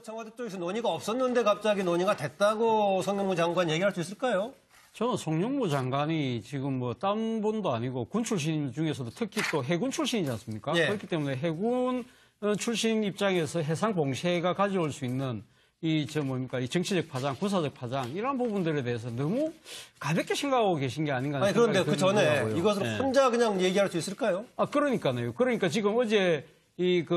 청와대 쪽에서 논의가 없었는데 갑자기 논의가 됐다고 송영무 장관 얘기할 수 있을까요? 저는 송영무 장관이 지금 뭐 딴 분도 아니고 군 출신 중에서도 특히 또 해군 출신이지 않습니까? 예. 그렇기 때문에 해군 출신 입장에서 해상 봉쇄가 가져올 수 있는 이 정치적 파장, 군사적 파장 이런 부분들에 대해서 너무 가볍게 생각하고 계신 게 아닌가 하는 생각이 그런데 그 전에 들더라고요. 이것을 예. 혼자 그냥 얘기할 수 있을까요? 그러니까요. 그러니까 지금 어제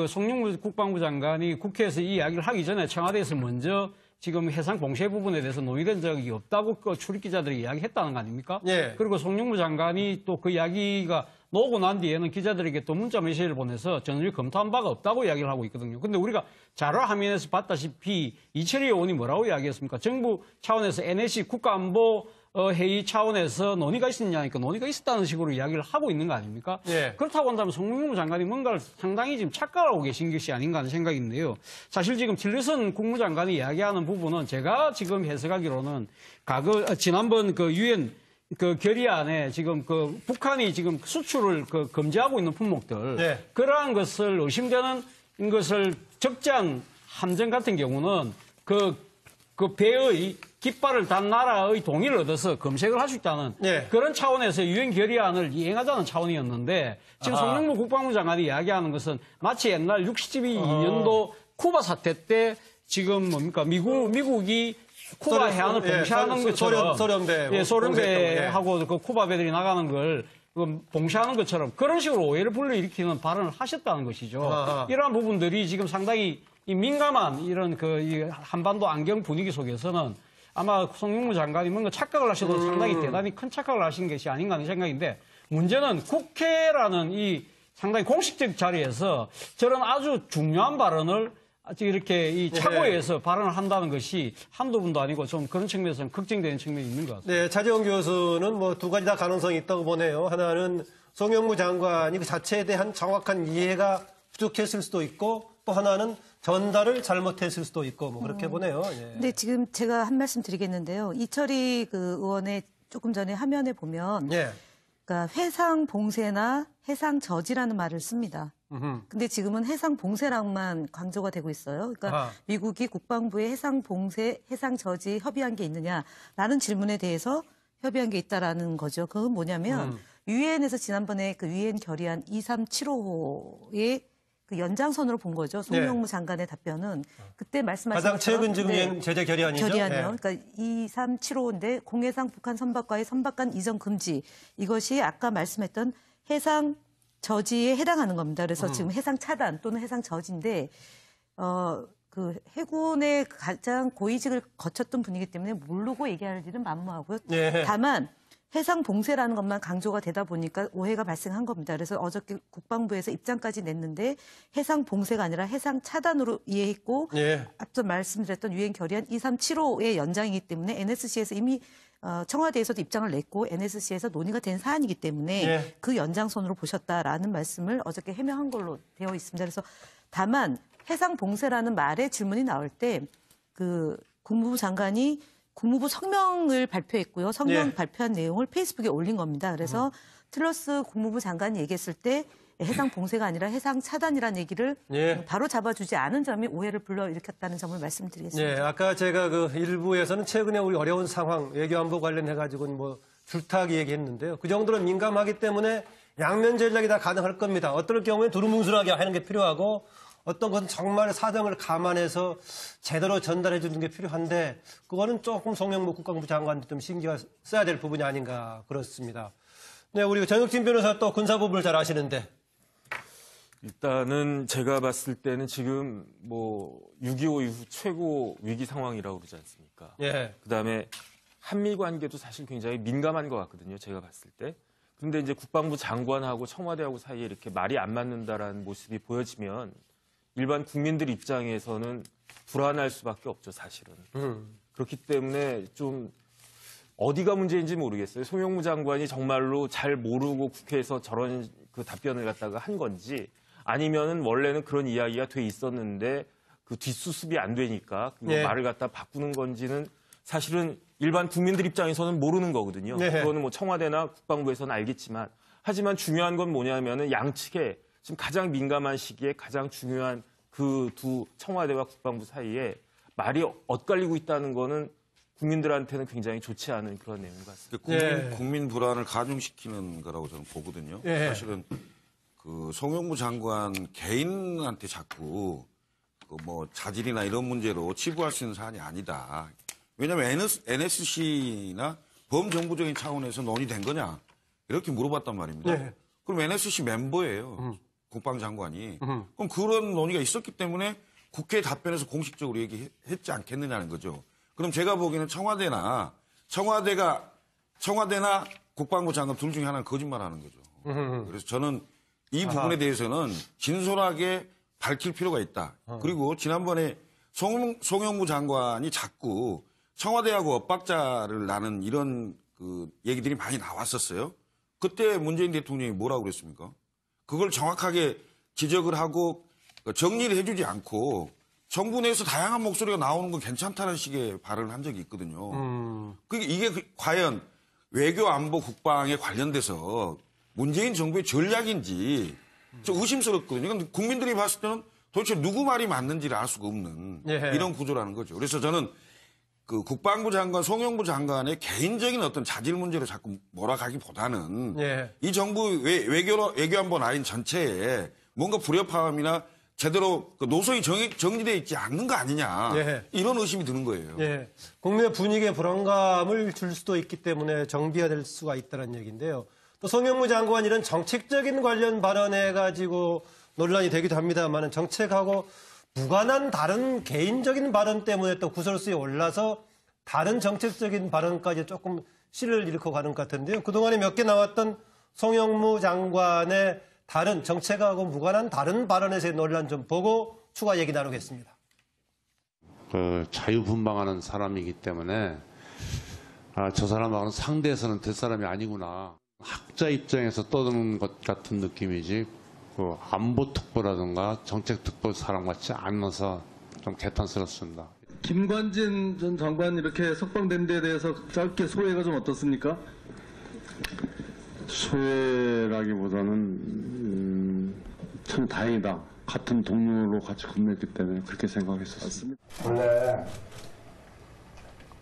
송영무 국방부 장관이 국회에서 이 이야기를 하기 전에 청와대에서 먼저 지금 해상 봉쇄 부분에 대해서 논의된 적이 없다고 출입 기자들이 이야기했다는 거 아닙니까? 예. 그리고 송영무 장관이 또 그 이야기가 나오고 난 뒤에는 기자들에게 또 문자 메시지를 보내서 전혀 검토한 바가 없다고 이야기를 하고 있거든요. 근데 우리가 자료 화면에서 봤다시피 이철희 의원이 뭐라고 이야기했습니까? 정부 차원에서 NSC 국가안보 회의 차원에서 논의가 있었냐니까 논의가 있었다는 식으로 이야기를 하고 있는 거 아닙니까? 예. 그렇다고 한다면 송영무 장관이 뭔가를 상당히 지금 착각하고 계신 것이 아닌가 하는 생각이 있는데요. 사실 지금 틸러슨 국무장관이 이야기하는 부분은 제가 지금 해석하기로는 지난번 유엔 결의안에 지금 북한이 지금 수출을 금지하고 있는 품목들 네. 그러한 것을 의심되는 것을 적재한 함정 같은 경우는 그 배의 깃발을 단 나라의 동의를 얻어서 검색을 할 수 있다는 네. 그런 차원에서 유엔 결의안을 이행하자는 차원이었는데 지금 송영무 국방부 장관이 이야기하는 것은 마치 옛날 62년도 쿠바 사태 때 지금 미국이 쿠바 해안을 봉쇄하는 것처럼 소련배하고 그 쿠바 배들이 나가는 걸 봉쇄하는 것처럼 그런 식으로 오해를 불러일으키는 발언을 하셨다는 것이죠. 이러한 부분들이 지금 상당히 민감한 이런 이 한반도 안경 분위기 속에서는 아마 송영무 장관이 뭔가 착각을 하셔도 상당히 대단히 큰 착각을 하신 것이 아닌가 하는 생각인데 문제는 국회라는 이 상당히 공식적 자리에서 저런 아주 중요한 발언을 이렇게 차고에서 발언을 한다는 것이 한두 분도 아니고 좀 그런 측면에서는 걱정되는 측면이 있는 것 같습니다. 네, 차재원 교수는 뭐 두 가지 다 가능성이 있다고 보네요. 하나는 송영무 장관이 그 자체에 대한 정확한 이해가 부족했을 수도 있고 또 하나는 전달을 잘못했을 수도 있고 뭐 그렇게 보네요. 예. 근데 지금 제가 한 말씀 드리겠는데요. 이철희 의원의 조금 전에 화면에 보면 예. 그러니까 해상 봉쇄나 해상 저지라는 말을 씁니다. 근데 지금은 해상 봉쇄랑만 강조가 되고 있어요. 그러니까 미국이 국방부에 해상 봉쇄, 해상 저지 협의한 게 있느냐라는 질문에 대해서 협의한 게 있다라는 거죠. 그건 뭐냐면 유엔에서 지난번에 유엔 결의안 2375호의 연장선으로 본 거죠. 송영무 장관의 답변은 그때 말씀하신 가장 것처럼 최근 지금 유엔 제재 결의안이죠. 결의안이요. 네. 그러니까 2375인데 공해상 북한 선박과의 선박간 이전 금지 이것이 아까 말씀했던 해상 저지에 해당하는 겁니다. 그래서 지금 해상 차단 또는 해상 저지인데 해군의 가장 고위직을 거쳤던 분이기 때문에 모르고 얘기할 일은 만무하고요. 네. 다만 해상 봉쇄라는 것만 강조가 되다 보니까 오해가 발생한 겁니다. 그래서 어저께 국방부에서 입장까지 냈는데 해상 봉쇄가 아니라 해상 차단으로 이해했고 예. 앞서 말씀드렸던 유엔 결의안 2375의 연장이기 때문에 NSC에서 이미 청와대에서도 입장을 냈고 NSC에서 논의가 된 사안이기 때문에 예. 그 연장선으로 보셨다라는 말씀을 어저께 해명한 걸로 되어 있습니다. 그래서 다만 해상 봉쇄라는 말의 질문이 나올 때 국무부 장관이 국무부 성명을 발표했고요. 성명 발표한 내용을 페이스북에 올린 겁니다. 그래서 틸러스 국무부 장관이 얘기했을 때 해상 봉쇄가 아니라 해상 차단이라는 얘기를 바로 잡아주지 않은 점이 오해를 불러일으켰다는 점을 말씀드리겠습니다. 네, 아까 제가 일부에서는 최근에 우리 어려운 상황, 외교안보 관련해가지고는 뭐 줄타기 얘기했는데요. 그 정도로 민감하기 때문에 양면 전략이 다 가능할 겁니다. 어떨 경우에 두루뭉술하게 하는 게 필요하고 어떤 것은 정말 사정을 감안해서 제대로 전달해 주는 게 필요한데 그거는 조금 송영무 국방부 장관도 좀 신경을 써야 될 부분이 아닌가 그렇습니다. 네, 우리 전혁진 변호사 또 군사 부분을 잘 아시는데. 일단은 제가 봤을 때는 지금 6.25 이후 최고 위기 상황이라고 그러지 않습니까? 예. 그다음에 한미 관계도 사실 굉장히 민감한 것 같거든요. 제가 봤을 때. 그런데 이제 국방부 장관하고 청와대하고 사이에 이렇게 말이 안 맞는다라는 모습이 보여지면 일반 국민들 입장에서는 불안할 수밖에 없죠, 사실은. 그렇기 때문에 좀 어디가 문제인지 모르겠어요. 송영무 장관이 정말로 잘 모르고 국회에서 저런 답변을 갖다가 한 건지 아니면은 원래는 그런 이야기가 돼 있었는데 뒷수습이 안 되니까 말을 갖다 바꾸는 건지는 사실은 일반 국민들 입장에서는 모르는 거거든요. 그거는 청와대나 국방부에서는 알겠지만 하지만 중요한 건 뭐냐면은 양측에 지금 가장 민감한 시기에 가장 중요한 그 두 청와대와 국방부 사이에 말이 엇갈리고 있다는 거는 국민들한테는 굉장히 좋지 않은 그런 내용 같습니다. 국민 불안을 가중시키는 거라고 저는 보거든요. 사실은 그 송영무 장관 개인한테 자꾸 그 뭐 자질이나 이런 문제로 치부할 수 있는 사안이 아니다. 왜냐하면 NSC나 범정부적인 차원에서 논의된 거냐 이렇게 물어봤단 말입니다. 그럼 NSC 멤버예요. 국방장관이. 그럼 그런 논의가 있었기 때문에 국회 답변에서 공식적으로 얘기했지 않겠느냐는 거죠. 그럼 제가 보기에는 청와대나 국방부 장관 둘 중에 하나는 거짓말하는 거죠. 그래서 저는 이 부분에 대해서는 진솔하게 밝힐 필요가 있다. 그리고 지난번에 송영무 장관이 자꾸 청와대하고 엇박자를 나는 이런 그 얘기들이 많이 나왔었어요. 그때 문재인 대통령이 뭐라고 그랬습니까? 그걸 정확하게 지적을 하고 정리를 해주지 않고 정부 내에서 다양한 목소리가 나오는 건 괜찮다는 식의 발언을 한 적이 있거든요. 이게 과연 외교, 안보, 국방에 관련돼서 문재인 정부의 전략인지 좀 의심스럽거든요. 근데 국민들이 봤을 때는 도대체 누구 말이 맞는지를 알 수가 없는 이런 구조라는 거죠. 그래서 저는 그 국방부 장관, 송영무 장관의 개인적인 어떤 자질 문제로 자꾸 몰아가기보다는 이 정부 외교안보 라인 전체에 뭔가 불협화음이나 제대로 그 노선이 정리되어 있지 않는 거 아니냐. 이런 의심이 드는 거예요. 국민의 분위기에 불안감을 줄 수도 있기 때문에 정비화될 수가 있다는 얘기인데요. 또 송영무 장관 이런 정책적인 관련 발언해가지고 논란이 되기도 합니다만 정책하고 무관한 다른 개인적인 발언 때문에 또 구설수에 올라서 다른 정책적인 발언까지 조금 씨를 잃고 가는 것 같은데요. 그동안에 몇 개 나왔던 송영무 장관의 다른 정책하고 무관한 다른 발언에서의 논란 좀 보고 추가 얘기 나누겠습니다. 자유분방하는 사람이기 때문에 저 사람하고는 상대에서는 될 사람이 아니구나. 학자 입장에서 떠드는 것 같은 느낌이지 그 안보특보라든가 정책특보 사람 같지 않아서 좀 개탄스럽습니다. 김관진 전 장관 이렇게 석방된 데에 대해서 짧게 소회가 좀 어떻습니까? 소회라기보다는 참 다행이다. 같은 동료로 같이 근무했기 때문에 그렇게 생각했었습니다. 원래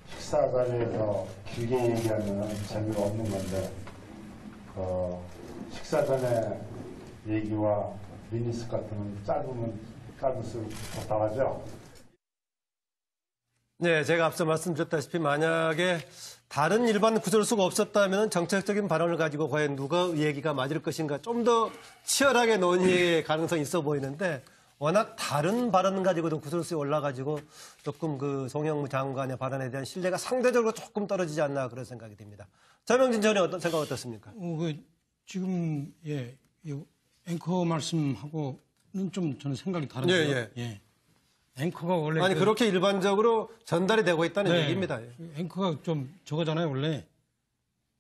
식사 자리에서 길게 얘기하면 재미가 없는 건데 식사 전에 얘기와 미니스 같은 건 짧을수록 답답하죠. 네, 제가 앞서 말씀드렸다시피 만약에 다른 일반 구설수가 없었다면 정책적인 발언을 가지고 과연 누가 얘기가 맞을 것인가 좀 더 치열하게 논의의 가능성이 있어 보이는데 워낙 다른 발언 가지고도 구설수에 올라가지고 조금 그 송영무 장관의 발언에 대한 신뢰가 상대적으로 조금 떨어지지 않나 그런 생각이 듭니다. 전명진 전 의원 생각 어떻습니까? 지금 이 앵커 말씀하고는 좀 저는 생각이 다른데요. 앵커가 원래 아니 그렇게 일반적으로 전달이 되고 있다는 얘기입니다. 앵커가 좀 저거잖아요. 원래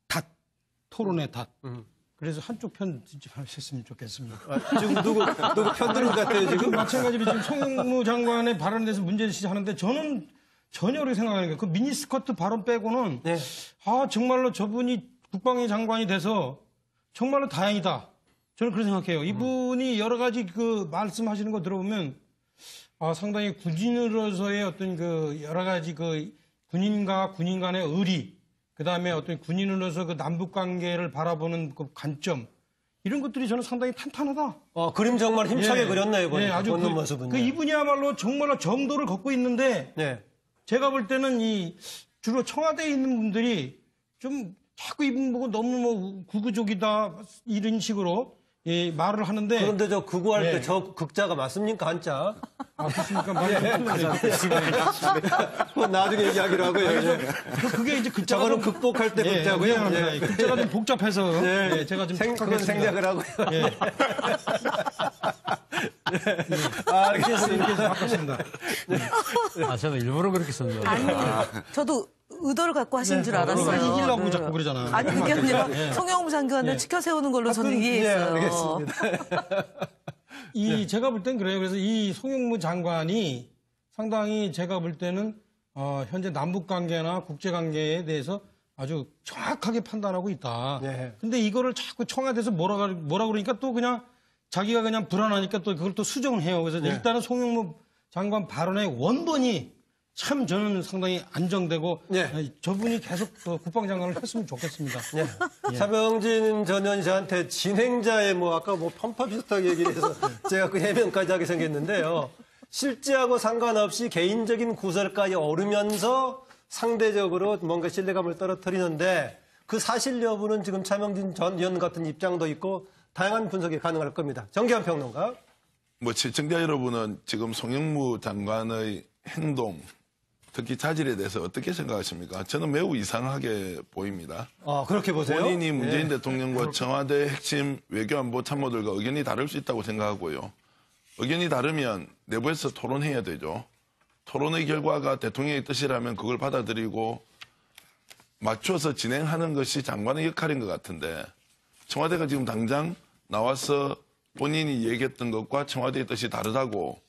닷 토론의 닷. 그래서 한쪽 편 하셨으면 좋겠습니다. 지금 누구 편드는 것 같아요 지금? 마찬가지로 지금 송영무 장관의 발언에 대해서 문제시하는데 저는 전혀 그렇게 생각하는 게 그 미니스커트 발언 빼고는 정말로 저분이 국방위 장관이 돼서 정말로 다행이다. 저는 그렇게 생각해요. 이분이 여러 가지 그 말씀하시는 거 들어보면 상당히 군인으로서의 어떤 그 여러 가지 그 군인과 군인 간의 의리, 그 다음에 어떤 군인으로서 그 남북 관계를 바라보는 그 관점, 이런 것들이 저는 상당히 탄탄하다. 그림 정말 힘차게 그렸네요, 이번에. 아주 걷는 모습은. 그 이분이야말로 정말로 정도를 걷고 있는데, 제가 볼 때는 주로 청와대에 있는 분들이 좀 자꾸 이분 보고 너무 뭐 구구족이다, 이런 식으로 말을 하는데. 그런데 저 구구할 때 저 극자가 맞습니까, 한자? 그렇습니까? 말이 좀 틀리죠. 그건 나중에 얘기하기로 하고요. 그게 이제 극자가 저거는 극복할 때 극자고요. 극자가 좀 복잡해서 제가 좀 그건 생략을 하고요. 그래서 이렇게 바꿨습니다. 저도 일부러 그렇게 썼는데. 아니, 저도 의도를 갖고 하신 줄 알았어요. 이기려고 자꾸 그러잖아. 아니, 그게 아니라 송영무 장관을 치켜 세우는 걸로 저는 이해했어요. 알겠습니다. 제가 볼 땐 그래요. 그래서 이 송영무 장관이 상당히 제가 볼 때는 현재 남북 관계나 국제 관계에 대해서 아주 정확하게 판단하고 있다. 근데 이거를 자꾸 청와대에서 뭐라 그러니까 또 그냥 자기가 그냥 불안하니까 또 그걸 또 수정을 해요. 그래서 일단은 송영무 장관 발언의 원본이 참 저는 상당히 안정되고 저분이 계속 국방장관을 했으면 좋겠습니다. 차명진 전 의원한테 진행자의 아까 편파 비슷하게 얘기를 해서 제가 그 해명까지 하게 생겼는데요. 실제하고 상관없이 개인적인 구설까지 오르면서 상대적으로 뭔가 신뢰감을 떨어뜨리는데 그 사실 여부는 지금 차명진 전 의원 같은 입장도 있고 다양한 분석이 가능할 겁니다. 정기환 평론가. 시청자 여러분은 지금 송영무 장관의 행동, 특히 자질에 대해서 어떻게 생각하십니까? 저는 매우 이상하게 보입니다. 그렇게 보세요? 본인이 문재인 대통령과 청와대 핵심 외교안보 참모들과 의견이 다를 수 있다고 생각하고요. 의견이 다르면 내부에서 토론해야 되죠. 토론의 결과가 대통령의 뜻이라면 그걸 받아들이고 맞춰서 진행하는 것이 장관의 역할인 것 같은데 청와대가 지금 당장 나와서 본인이 얘기했던 것과 청와대의 뜻이 다르다고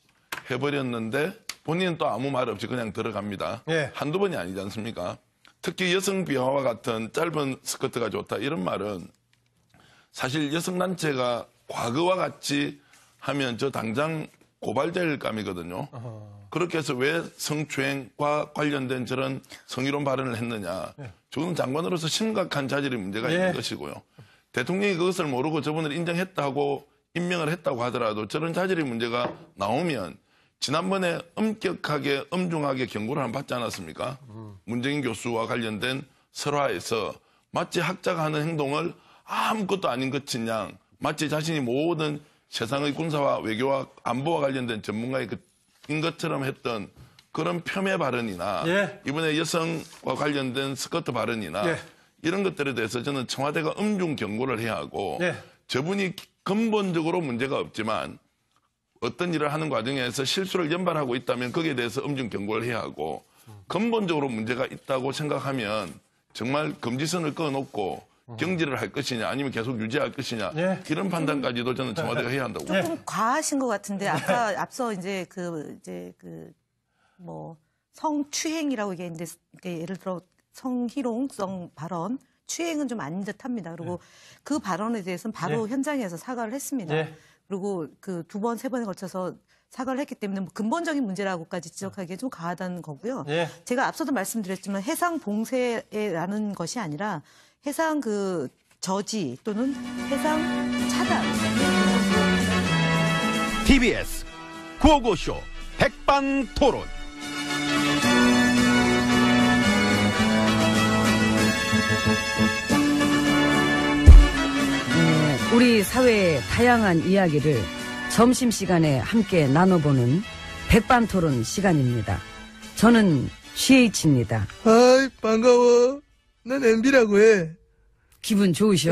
해버렸는데 본인은 또 아무 말 없이 그냥 들어갑니다. 한두 번이 아니지 않습니까? 특히 여성 비하와 같은 짧은 스커트가 좋다 이런 말은 사실 여성단체가 과거와 같이 하면 저 당장 고발될 감이거든요. 그렇게 해서 왜 성추행과 관련된 저런 성희롱 발언을 했느냐. 지금 장관으로서 심각한 자질의 문제가 있는 것이고요. 대통령이 그것을 모르고 저분을 인정했다고 임명을 했다고 하더라도 저런 자질의 문제가 나오면 지난번에 엄격하게 엄중하게 경고를 한 번 받지 않았습니까? 문재인 교수와 관련된 설화에서 마치 학자가 하는 행동을 아무것도 아닌 것인 양 마치 자신이 모든 세상의 군사와 외교와 안보와 관련된 전문가인 것처럼 했던 그런 폄훼 발언이나 이번에 여성과 관련된 스커트 발언이나 이런 것들에 대해서 저는 청와대가 엄중 경고를 해야 하고 저분이 근본적으로 문제가 없지만 어떤 일을 하는 과정에서 실수를 연발하고 있다면 거기에 대해서 엄중 경고를 해야 하고 근본적으로 문제가 있다고 생각하면 정말 금지선을 꺼놓고 경질을 할 것이냐 아니면 계속 유지할 것이냐 이런 판단까지도 저는 청와대가 해야 한다고 봅니다. 조금 과하신 것 같은데 아까 앞서 성추행이라고 얘기했는데 예를 들어 성희롱성 발언 추행은 좀 아닌 듯합니다. 그리고 그 발언에 대해서는 바로 현장에서 사과를 했습니다. 그리고 그 두 번, 세 번에 걸쳐서 사과를 했기 때문에 근본적인 문제라고까지 지적하기에 좀 과하다는 거고요. 제가 앞서도 말씀드렸지만 해상 봉쇄라는 것이 아니라 해상 저지 또는 해상 차단. TBS 구호고쇼 백반토론. 우리 사회의 다양한 이야기를 점심시간에 함께 나눠보는 백반토론 시간입니다. 저는 GH입니다. 아이 반가워. 난 MB라고 해. 기분 좋으셔?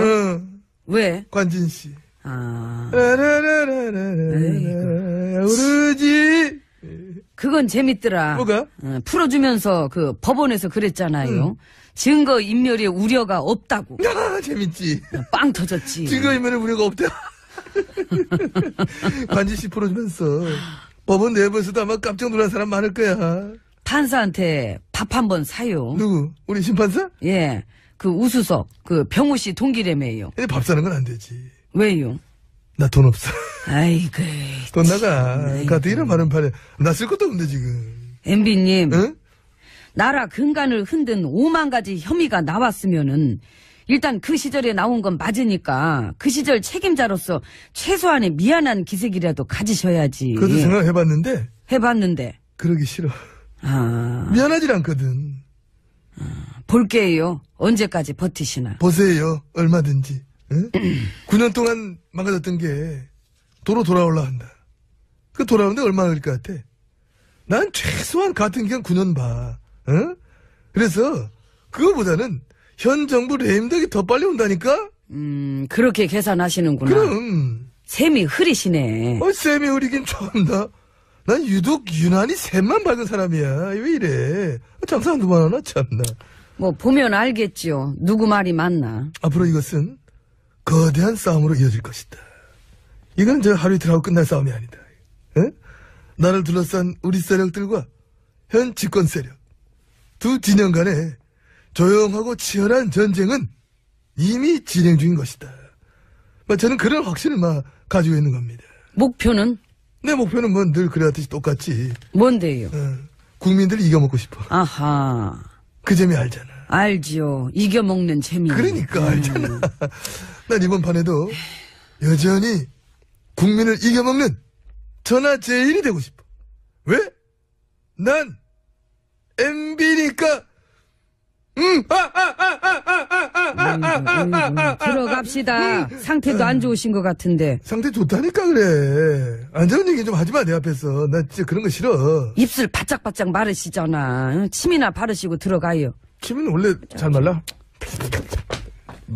왜? 관진씨. 우르지. 그건 재밌더라. 뭐가? 풀어주면서 법원에서 그랬잖아요. 증거인멸의 우려가 없다고. 재밌지. 빵 터졌지. 증거인멸의 우려가 없다. 관진씨 풀어주면서 법원 내부에서도 아마 깜짝 놀란 사람 많을 거야. 판사한테 밥 한 번 사요. 누구? 우리 심판사? 예. 우수석, 병우 씨 동기래매요. 근데 밥 사는 건 안 되지. 왜요? 나 돈 없어. 아이고. 돈 나가. 가도 이런 말은 팔에. 나 쓸 것도 없는데, 지금. MB님. 응? 나라 근간을 흔든 5만 가지 혐의가 나왔으면은, 일단 그 시절에 나온 건 맞으니까, 그 시절 책임자로서 최소한의 미안한 기색이라도 가지셔야지. 그것도 생각해봤는데? 해봤는데. 그러기 싫어. 미안하질 않거든. 볼게요. 언제까지 버티시나. 보세요. 얼마든지. 응? 9년 동안 망가졌던 게 도로 돌아올라 한다. 그 돌아오는데 얼마나 걸릴 것 같아? 난 최소한 같은 기간 9년 봐. 응? 그래서 그거보다는 현 정부 레임덕이 더 빨리 온다니까? 그렇게 계산하시는구나. 그럼. 셈이 흐리시네. 셈이 흐리긴 참나. 난 유독 유난히 셈만 밝은 사람이야. 왜 이래? 장사 한두 번 하나 참나. 보면 알겠죠. 누구 말이 맞나. 앞으로 이것은 거대한 싸움으로 이어질 것이다. 이건 하루 이틀 하고 끝날 싸움이 아니다. 에? 나를 둘러싼 우리 세력들과 현 집권 세력 두 진영 간의 조용하고 치열한 전쟁은 이미 진행 중인 것이다. 저는 그런 확신을 가지고 있는 겁니다. 목표는? 내 목표는 뭐 늘 그래왔듯이 똑같지. 뭔데요? 국민들 이겨먹고 싶어. 아하. 그 재미 알잖아. 알지요. 이겨먹는 재미. 그러니까 알잖아. 난 이번 판에도 여전히 국민을 이겨먹는 전하제일이 되고 싶어. 왜? 난 MB니까. 들어갑시다. 상태도 안 좋으신 것 같은데. 상태 좋다니까 그래. 안 좋은 얘기 좀 하지 마, 내 앞에서. 나 진짜 그런 거 싫어. 입술 바짝바짝 마르시잖아. 침이나 바르시고 들어가요. 침은 원래 잘 말라?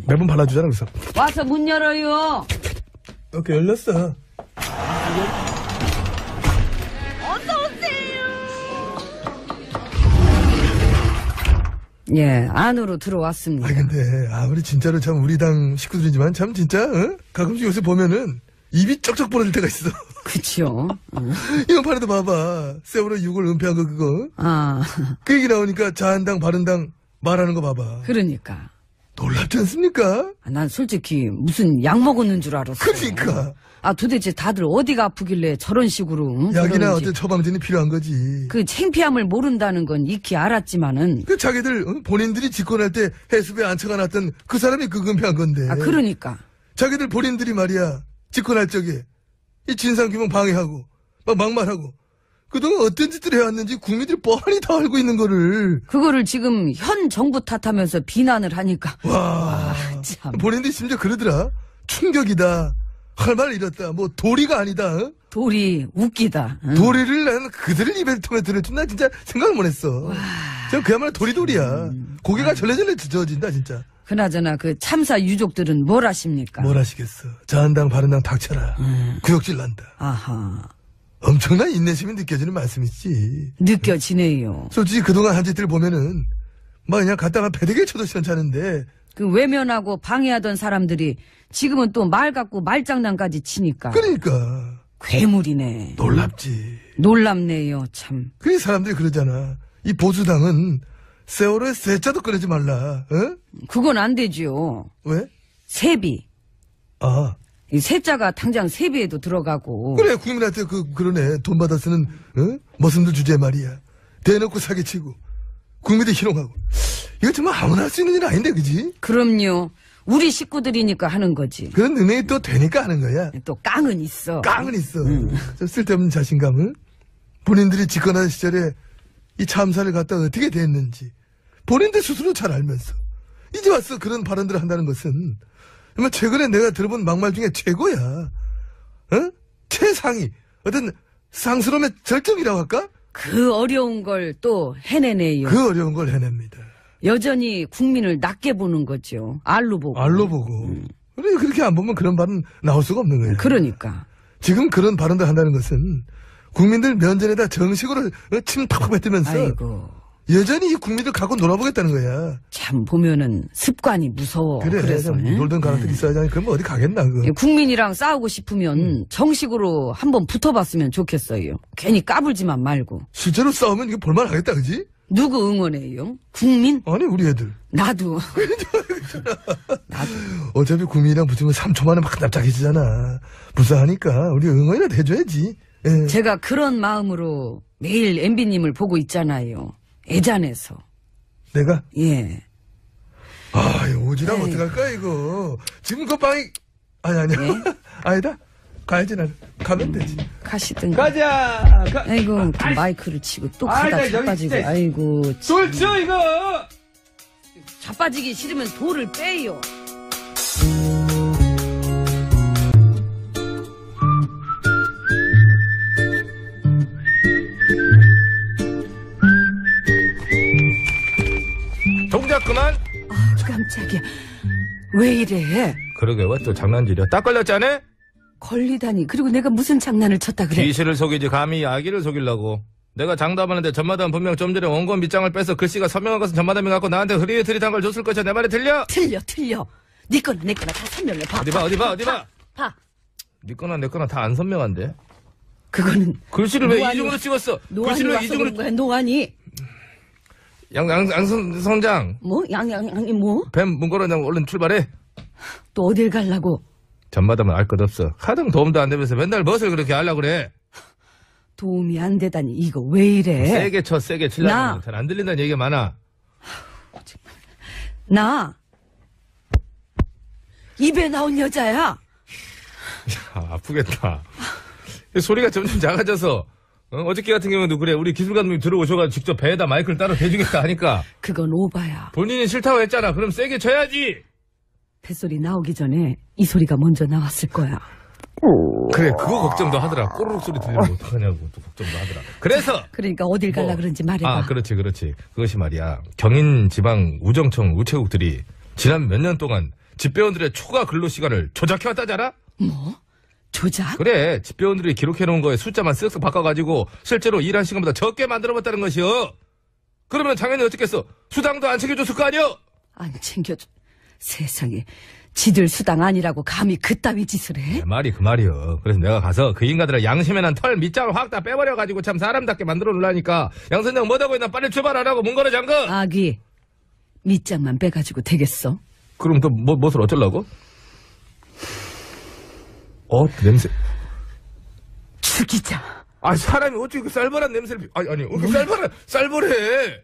매번 발라주잖아, 그래서. 와서 문 열어요. 오케이, 열렸어. 예, 안으로 들어왔습니다. 근데, 우리 진짜로 참 우리 당 식구들이지만 참 진짜, 가끔씩 요새 보면은 입이 쩍쩍 벌어질 때가 있어. 그쵸. 이번 판에도 봐봐. 세월호 6월 은폐한 거 그거. 그 얘기 나오니까 자한당, 바른당 말하는 거 봐봐. 그러니까. 놀랍지 않습니까? 난 솔직히 무슨 약 먹었는 줄 알았어. 그러니까. 도대체 다들 어디가 아프길래 저런 식으로. 약이나 어떤 처방전이 필요한 거지. 그 창피함을 모른다는 건 익히 알았지만은. 그 자기들, 본인들이 집권할 때 해수부에 앉혀가놨던 그 사람이 그 은폐한 건데. 그러니까. 자기들 본인들이 말이야. 집권할 적에. 이 진상규명 방해하고. 막말하고. 그동안 어떤 짓들을 해왔는지 국민들이 뻔히 다 알고 있는 거를. 그거를 지금 현 정부 탓하면서 비난을 하니까. 와, 참. 본인들이 심지어 그러더라. 충격이다. 할 말 잃었다. 뭐 도리가 아니다. 도리 웃기다. 도리를 나는 그들을 입에 통해 들을 줄 나 진짜 생각을 못했어. 저 그야말로 도리도리야. 고개가 절레절레 젖어진다 진짜. 그나저나 그 참사 유족들은 뭘 하십니까? 뭘 하시겠어. 자한당 바른당 닥쳐라. 구역질 난다. 아하. 엄청난 인내심이 느껴지는 말씀이지. 느껴지네요. 솔직히 그동안 한 짓들 보면은 그냥 갖다가 배대기에 쳐도 시원찮은데. 그 외면하고 방해하던 사람들이 지금은 또 말 갖고 말장난까지 치니까. 그러니까. 괴물이네. 놀랍지. 놀랍네요, 참. 그래 사람들이 그러잖아. 이 보수당은 세월호에 세자도 꺼내지 말라. 그건 안 되지요. 왜? 세비. 이 세자가 당장 세비에도 들어가고. 그래 국민한테 그러네. 돈 받아 쓰는 머슴들 주제에 말이야. 대놓고 사기치고 국민들 희롱하고. 이거 정말 아무나 할 수 있는 일 아닌데 그지? 그럼요. 우리 식구들이니까 하는 거지. 그런 능력이 또 되니까 하는 거야. 또 깡은 있어. 깡은 있어. 좀 쓸데없는 자신감을. 본인들이 집권한 시절에 이 참사를 갖다 어떻게 됐는지 본인들 스스로 잘 알면서 이제 와서 그런 발언들을 한다는 것은 정말 최근에 내가 들어본 막말 중에 최고야. 최상위. 어떤 상스러움의 절정이라고 할까? 그 어려운 걸 또 해내네요. 그 어려운 걸 해냅니다. 여전히 국민을 낮게 보는 거죠. 알로 보고. 알로 보고. 그래, 그렇게 안 보면 그런 발언 나올 수가 없는 거예요. 그러니까. 지금 그런 발언들 한다는 것은 국민들 면전에다 정식으로 침 팍팍 뱉으면서 아이고. 여전히 이 국민들 갖고 놀아보겠다는 거야. 참 보면은 습관이 무서워. 그래, 그래서 놀던 가락들이 있어야지. 그럼 어디 가겠나, 그거. 국민이랑 싸우고 싶으면 정식으로 한번 붙어봤으면 좋겠어요. 괜히 까불지만 말고. 실제로 싸우면 이거 볼만하겠다, 그지? 누구 응원해요? 국민? 아니, 우리 애들. 나도. 나도. 어차피 국민이랑 붙으면 3초 만에 막 납작해지잖아. 불쌍하니까 우리 응원이라도 해줘야지. 예. 제가 그런 마음으로 매일 MB님을 보고 있잖아요. 애잔해서. 내가? 예. 이거 오지랑 어떡할까, 이거. 지금 그 방이, 아니. 예? 아니다. 가야지, 나는. 가면 되지. 가시든가. 가자! 아이고, 또 마이크를 치고 또 가다 자빠지고, 아이고. 돌 쳐, 이거! 자빠지기 싫으면 돌을 빼요. 동작 그만. 깜짝이야. 왜 이래? 그러게 왜 또 장난질이야? 딱 걸렸잖아? 걸리다니. 그리고 내가 무슨 장난을 쳤다 그래? 귀신을 속이지 감히 아기를 속이려고. 내가 장담하는데 전마담 분명 좀 전에 원고 밑장을 빼서 글씨가 서명한 것은 전마담이 갖고 나한테 흐릿흐릿한 걸 줬을 것이야. 내 말이 틀려? 틀려. 네 거나 내 거나 다 선명해. 봐. 어디 봐. 봐. 네 거나 내 거나 다 안 선명한데. 그거는 글씨를 왜 이중으로 찍었어? 글씨를 왜 이중으로? 거야, 노안이. 양성장. 뭐? 양이 뭐? 뱀 문고로 그냥 얼른 출발해. 또 어딜 가려고? 전마담은 알 것 없어. 하등 도움도 안 되면서 맨날 무엇을 그렇게 하려고 그래? 도움이 안 되다니 이거 왜 이래? 세게 쳐, 세게 치려면 잘 안 들린다는 얘기가 많아. 나 입에 나온 여자야. 야, 아프겠다. 소리가 점점 작아져서 어저께 같은 경우도 그래. 우리 기술 감독님 들어오셔가지고 직접 배에다 마이크를 따로 대주겠다 하니까 그건 오바야. 본인이 싫다고 했잖아. 그럼 세게 쳐야지. 뱃소리 나오기 전에 이 소리가 먼저 나왔을 거야. 그래, 그거 걱정도 하더라. 꼬르륵 소리 들리면 어떡하냐고 또 걱정도 하더라. 그래서 그러니까 어딜 갈라 그런지 말해봐. 아, 그렇지. 그것이 말이야. 경인 지방 우정청 우체국들이 지난 몇 년 동안 집배원들의 초과 근로 시간을 조작해왔다잖아? 뭐? 조작? 그래, 집배원들이 기록해놓은 거에 숫자만 쓱쓱 바꿔가지고 실제로 일한 시간보다 적게 만들어봤다는 것이요. 그러면 당연히 어떻겠어? 수당도 안 챙겨줬을 거 아니여? 안 챙겨줘. 세상에. 지들 수당 아니라고 감히 그따위 짓을 해? 내 말이 그 말이여. 그래서 내가 가서 그 인간들의 양심에 난 털 밑장을 확 다 빼버려가지고 참 사람답게 만들어 놓으려니까 양 선장 뭐다고 했나 빨리 출발하라고 문 걸어 잠궈. 아기. 밑장만 빼가지고 되겠어? 그럼 또 무엇을 어쩌려고? 냄새. 죽이자. 아, 사람이 어떻게 그 쌀벌한 냄새를, 쌀벌해.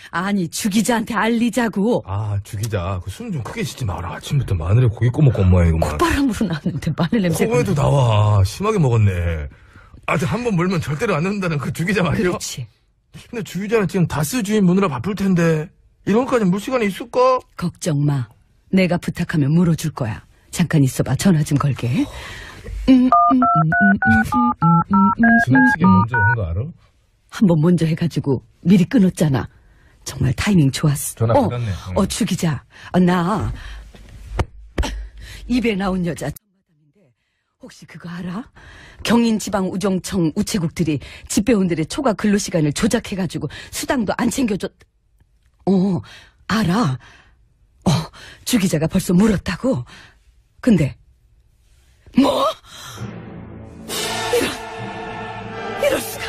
아니, 죽이자한테 알리자고. 아, 죽이자. 그 숨 좀 크게 쉬지 마라. 아침부터 마늘에 고기 꼬먹고 온 모양이구만. 콧바람으로 나왔는데 마늘 냄새가. 코에도 나와. 심하게 먹었네. 아직 한 번 물면 절대로 안 넣는다는 그 죽이자 말이야. 그렇지. 근데 죽이자는 지금 다스 주인 무느라 바쁠 텐데. 이런 것까지 물 시간이 있을까? 걱정 마. 내가 부탁하면 물어줄 거야. 잠깐 있어봐. 전화 좀 걸게. 지나치게 먼저 한 거 알아? 한 번 먼저 해가지고 미리 끊었잖아. 정말 타이밍 좋았어. 전화 받았네. 죽이자. 나 입에 나온 여자 전마담인데 혹시 그거 알아? 경인지방우정청 우체국들이 집배원들의 초과 근로시간을 조작해가지고 수당도 안 챙겨줬. 알아. 주기자가 벌써 물었다고? 근데 뭐? 이럴 수가.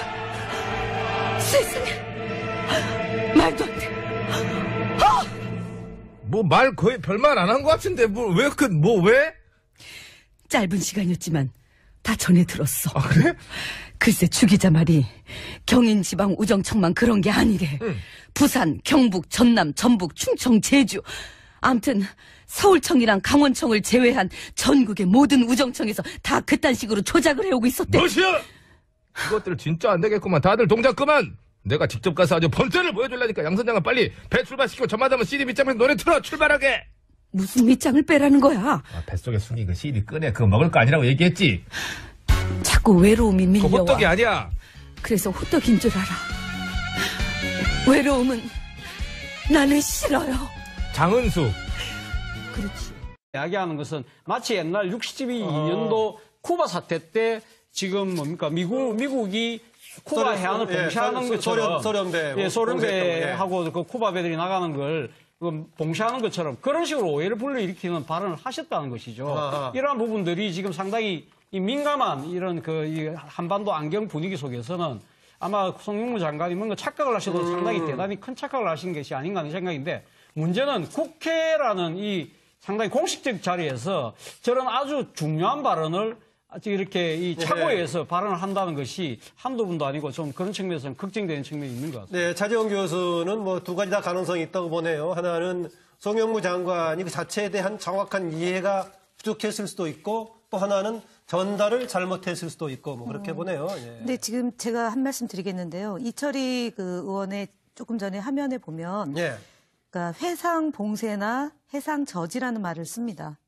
세상에. 말도 안 돼. 뭐 말 거의 별말 안 한 것 같은데 왜? 짧은 시간이었지만 다 전해 들었어. 아, 그래? 글쎄 주기자 말이 경인지방우정청만 그런 게 아니래. 부산, 경북, 전남, 전북, 충청, 제주. 아무튼 서울청이랑 강원청을 제외한 전국의 모든 우정청에서 다 그딴 식으로 조작을 해오고 있었대. 무엇이야? 이것들 진짜 안 되겠구만. 다들 동작 그만. 내가 직접 가서 아주 범죄를 보여주려니까 양 선장은 빨리 배 출발시키고 전마담은 CD 밑장에서 노래 틀어 출발하게. 무슨 밑장을 빼라는 거야? 뱃속에 숙이 그 CD 꺼내. 그거 먹을 거 아니라고 얘기했지. 자꾸 외로움이 밀려와. 그거 호떡이 아니야. 그래서 호떡인 줄 알아. 외로움은 나는 싫어요. 장은수. 그렇지. 이야기하는 것은 마치 옛날 62년도 쿠바 사태 때 지금 뭡니까 미국이 쿠바 해안을 봉쇄하는 것처럼 소련배하고 그 쿠바 배들이 나가는 걸 봉쇄하는 것처럼 그런 식으로 오해를 불러일으키는 발언을 하셨다는 것이죠. 이러한 부분들이 지금 상당히 민감한 이런 이 한반도 안경 분위기 속에서는 아마 송영무 장관이 뭔가 착각을 하셔도 상당히 대단히 큰 착각을 하신 것이 아닌가 하는 생각인데 문제는 국회라는 이 상당히 공식적 자리에서 저런 아주 중요한 발언을 이렇게 이 착오해서 발언을 한다는 것이 한두 분도 아니고 좀 그런 측면에서는 걱정되는 측면이 있는 것 같습니다. 네, 차재원 교수는 뭐 두 가지 다 가능성이 있다고 보네요. 하나는 송영무 장관이 그 자체에 대한 정확한 이해가 부족했을 수도 있고 또 하나는 전달을 잘못했을 수도 있고 뭐 그렇게 보네요. 예. 근데 지금 제가 한 말씀 드리겠는데요. 이철희 그 의원의 조금 전에 화면에 보면 그러니까 회상 봉쇄나 해상 저지라는 말을 씁니다.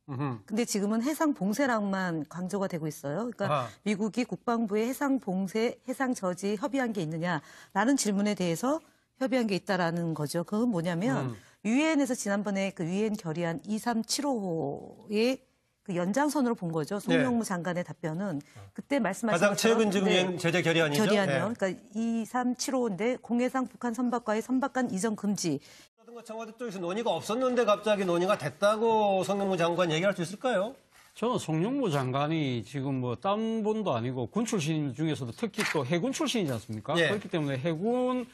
근데 지금은 해상 봉쇄랑만 강조가 되고 있어요. 그러니까 미국이 국방부에 해상 봉쇄, 해상 저지 협의한 게 있느냐라는 질문에 대해서 협의한 게 있다라는 거죠. 그건 뭐냐면 유엔에서 지난번에 그 유엔 결의안 23755의 그 연장선으로 본 거죠. 송영무 장관의 답변은 그때 말씀하신 가장 최근 지금 유엔 제재 결의안이죠. 결의안이요. 그러니까 23755인데 공해상 북한 선박과의 선박간 이전 금지. 청와대 쪽에서 논의가 없었는데 갑자기 논의가 됐다고 송영무 장관 얘기할 수 있을까요? 저는 송영무 장관이 지금 뭐 딴 분도 아니고 군 출신 중에서도 특히 또 해군 출신이지 않습니까? 그렇기 때문에 해군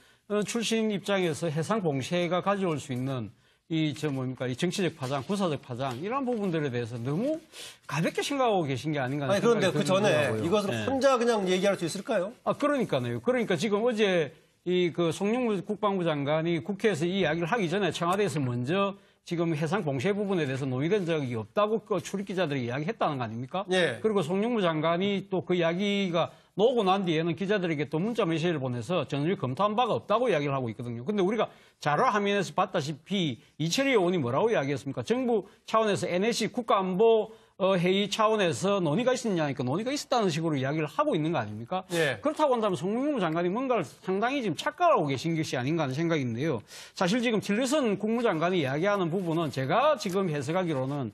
출신 입장에서 해상 봉쇄가 가져올 수 있는 이 정치적 파장, 군사적 파장 이런 부분들에 대해서 너무 가볍게 생각하고 계신 게 아닌가 하는 아니, 그런데 생각이 그 전에 들더라고요. 이것을 네. 혼자 그냥 얘기할 수 있을까요? 그러니까요. 그러니까 지금 어제 송영무 국방부 장관이 국회에서 이 이야기를 하기 전에 청와대에서 먼저 지금 해상 봉쇄 부분에 대해서 논의된 적이 없다고 출입 기자들이 이야기했다는 거 아닙니까? 예. 그리고 송영무 장관이 또 그 이야기가 나오고 난 뒤에는 기자들에게 또 문자 메시지를 보내서 전혀 검토한 바가 없다고 이야기를 하고 있거든요. 근데 우리가 자료 화면에서 봤다시피 이철희 의원이 뭐라고 이야기했습니까? 정부 차원에서 NSC 국가안보 회의 차원에서 논의가 있었냐니까 논의가 있었다는 식으로 이야기를 하고 있는 거 아닙니까? 예. 그렇다고 한다면 송영무 장관이 뭔가를 상당히 지금 착각하고 계신 것이 아닌가 하는 생각인데요. 사실 지금 틸러슨 국무장관이 이야기하는 부분은 제가 지금 해석하기로는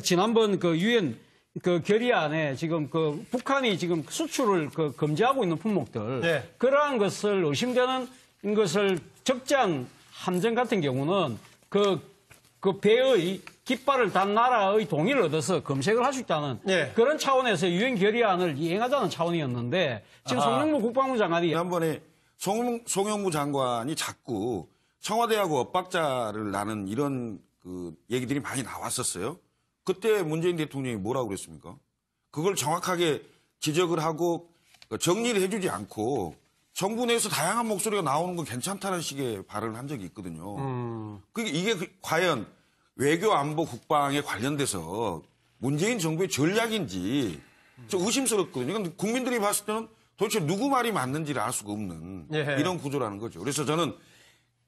지난번 유엔 결의안에 지금 북한이 지금 수출을 금지하고 있는 품목들 네. 그러한 것을 의심되는 것을 적장 함정 같은 경우는 그 배의 깃발을 단 나라의 동의를 얻어서 검색을 할 수 있다는 그런 차원에서 유엔 결의안을 이행하자는 차원이었는데 지금 송영무 국방부 장관이 지난번에 송영무 장관이 자꾸 청와대하고 엇박자를 나는 이런 얘기들이 많이 나왔었어요. 그때 문재인 대통령이 뭐라고 그랬습니까? 그걸 정확하게 지적을 하고 정리를 해주지 않고 정부 내에서 다양한 목소리가 나오는 건 괜찮다는 식의 발언을 한 적이 있거든요. 이게 과연 외교, 안보, 국방에 관련돼서 문재인 정부의 전략인지 좀 의심스럽거든요. 근데 국민들이 봤을 때는 도대체 누구 말이 맞는지를 알 수가 없는 이런 구조라는 거죠. 그래서 저는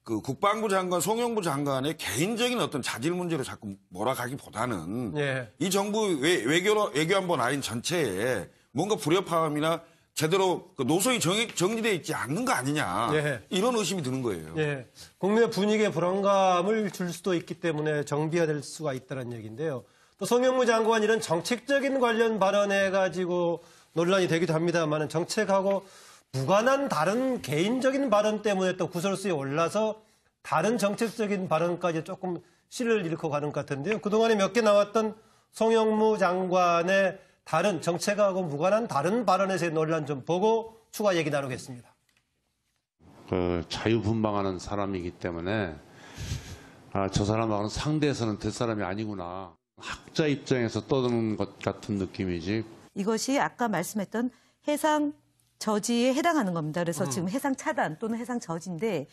국방부 장관, 송영무 장관의 개인적인 어떤 자질 문제로 자꾸 몰아가기보다는 이 정부 외교안보 라인 전체에 뭔가 불협화음이나 제대로 노선이 정리되어 있지 않는 거 아니냐. 이런 의심이 드는 거예요. 국민의 분위기에 불안감을 줄 수도 있기 때문에 정비화될 수가 있다는 얘기인데요. 또 송영무 장관 이런 정책적인 관련 발언해가지고 논란이 되기도 합니다만 정책하고 무관한 다른 개인적인 발언 때문에 또 구설수에 올라서 다른 정책적인 발언까지 조금 씨를 잃고 가는 것 같은데요. 그동안에 몇 개 나왔던 송영무 장관의 다른 정책하고 무관한 다른 발언에서의 논란 좀 보고 추가 얘기 나누겠습니다. 자유분방하는 사람이기 때문에 저 사람하고는 상대에서는 될 사람이 아니구나. 학자 입장에서 떠드는 것 같은 느낌이지. 이것이 아까 말씀했던 해상 저지에 해당하는 겁니다. 그래서 지금 해상 차단 또는 해상 저지인데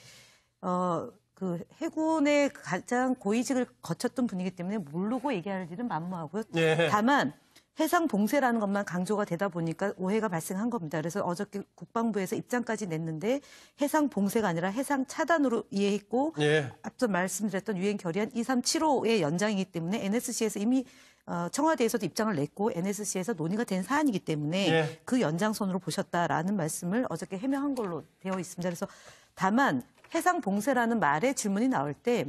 해군의 가장 고위직을 거쳤던 분이기 때문에 모르고 얘기할 일은 만무하고요. 다만 해상 봉쇄라는 것만 강조가 되다 보니까 오해가 발생한 겁니다. 그래서 어저께 국방부에서 입장까지 냈는데 해상 봉쇄가 아니라 해상 차단으로 이해했고 앞서 말씀드렸던 유엔 결의안 2375의 연장이기 때문에 NSC에서 이미 청와대에서도 입장을 냈고 NSC에서 논의가 된 사안이기 때문에 그 연장선으로 보셨다라는 말씀을 어저께 해명한 걸로 되어 있습니다. 그래서 다만 해상 봉쇄라는 말에 질문이 나올 때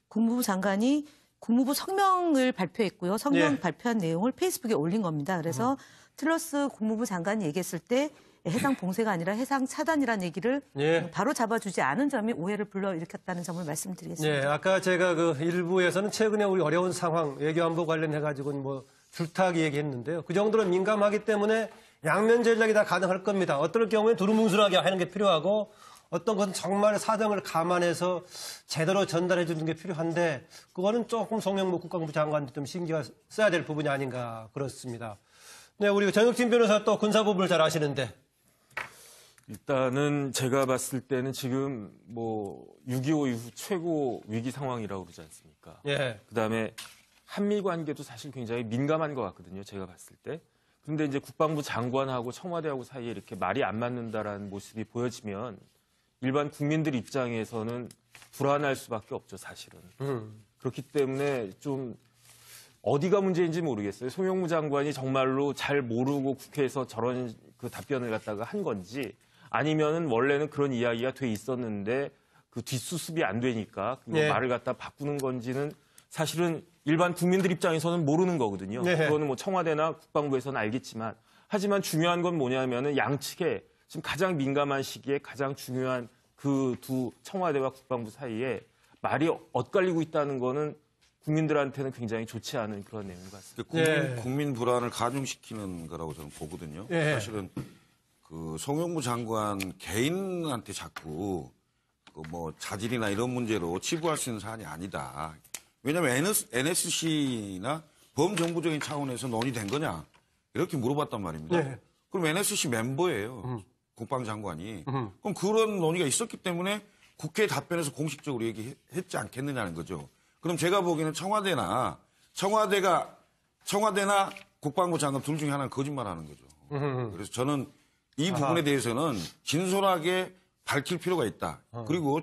국무부 장관이 국무부 성명을 발표했고요. 성명 발표한 내용을 페이스북에 올린 겁니다. 그래서 틸러스 국무부 장관이 얘기했을 때 해상 봉쇄가 아니라 해상 차단이라는 얘기를 바로 잡아주지 않은 점이 오해를 불러일으켰다는 점을 말씀드리겠습니다. 아까 제가 일부에서는 최근에 우리 어려운 상황, 외교안보 관련해가지고 줄타기 얘기했는데요. 그 정도로 민감하기 때문에 양면 전략이 다 가능할 겁니다. 어떨 경우에 두루뭉술하게 하는 게 필요하고 어떤 것은 정말 사정을 감안해서 제대로 전달해 주는 게 필요한데 그거는 조금 송영무 국방부 장관도 좀 신경 써야 될 부분이 아닌가 그렇습니다. 우리 정혁진 변호사 또 군사부분을 잘 아시는데. 일단은 제가 봤을 때는 지금 6.25 이후 최고 위기 상황이라고 그러지 않습니까? 그다음에 한미 관계도 사실 굉장히 민감한 것 같거든요. 제가 봤을 때. 그런데 이제 국방부 장관하고 청와대하고 사이에 이렇게 말이 안 맞는다라는 모습이 보여지면 일반 국민들 입장에서는 불안할 수밖에 없죠, 사실은. 그렇기 때문에 좀 어디가 문제인지 모르겠어요. 송영무 장관이 정말로 잘 모르고 국회에서 저런 답변을 갖다가 한 건지 아니면은 원래는 그런 이야기가 돼 있었는데 뒷수습이 안 되니까 말을 갖다 바꾸는 건지는 사실은 일반 국민들 입장에서는 모르는 거거든요. 그거는 청와대나 국방부에서는 알겠지만 하지만 중요한 건 뭐냐면은 양측에 지금 가장 민감한 시기에 가장 중요한 두 청와대와 국방부 사이에 말이 엇갈리고 있다는 거는 국민들한테는 굉장히 좋지 않은 그런 내용 같습니다. 국민 불안을 가중시키는 거라고 저는 보거든요. 사실은 송영무 장관 개인한테 자꾸 뭐 자질이나 이런 문제로 치부할 수 있는 사안이 아니다. 왜냐하면 NSC나 범정부적인 차원에서 논의된 거냐 이렇게 물어봤단 말입니다. 네. 그럼 NSC 멤버예요. 국방장관이. 그럼 그런 논의가 있었기 때문에 국회 답변에서 공식적으로 얘기했지 않겠느냐는 거죠. 그럼 제가 보기에는 청와대나 국방부 장관 둘 중에 하나는 거짓말하는 거죠. 그래서 저는 이 부분에 대해서는 진솔하게 밝힐 필요가 있다. 그리고